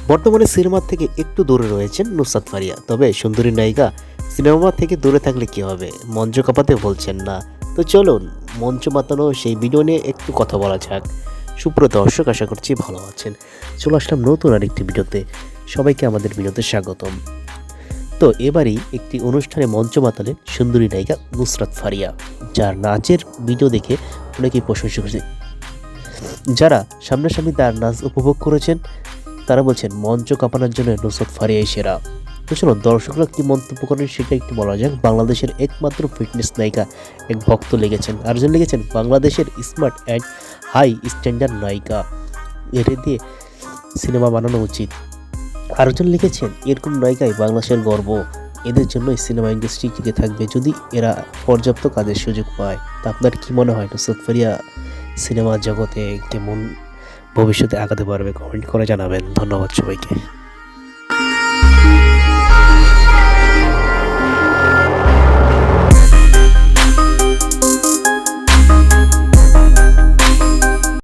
বর্তমানে সিনেমা থেকে একটু দূরে রয়েছেন নুসরাত ফারিয়া। তবে সুন্দরী নায়িকা সিনেমা থেকে দূরে থাকলে কি হবে, মঞ্চ কাঁপাতে বলছেন না। তো চলুন মঞ্চ মাতানো সেই ভিডিও নিয়ে একটু কথা বলা যাক। সুপ্রিয় দর্শক, আশা করছি ভালো আছেন। চলে আসলাম নতুন আরেকটি ভিডিওতে। সবাইকে আমাদের ভিডিওতে স্বাগতম। তো এবারই একটি অনুষ্ঠানে মঞ্চ মাতালেন সুন্দরী নায়িকা নুসরাত ফারিয়া, যার নাচের ভিডিও দেখে অনেকেই প্রশংসা করেছে। যারা সামনাসামনি তার নাচ উপভোগ করেছেন তারা বলছেন মঞ্চ কাঁপানোর জন্য নুসরাত ফারিয়াই সেরা। তো চলো দর্শকরা কি মন্তব্য করেন সেটা একটু বলা যাক। বাংলাদেশের একমাত্র ফিটনেস নায়িকা এক ভক্ত লিখেছেন, আরেকজন লিখেছেন বাংলাদেশের স্মার্ট অ্যান্ড হাই স্ট্যান্ডার্ড নায়িকা, এর দিয়ে সিনেমা বানানো উচিত। আরেকজন লিখেছেন এরকম নায়িকাই বাংলাদেশের গর্ব, এদের জন্যই সিনেমা ইন্ডাস্ট্রি টিকে থাকবে যদি এরা পর্যাপ্ত কাজের সুযোগ পায়। তা আপনার কি মনে হয় নুসরাত ফারিয়া সিনেমা জগতে কেমন ভবিষ্যতে আগাতে পারবে? কমেন্ট করে জানাবেন। ধন্যবাদ সবাইকে।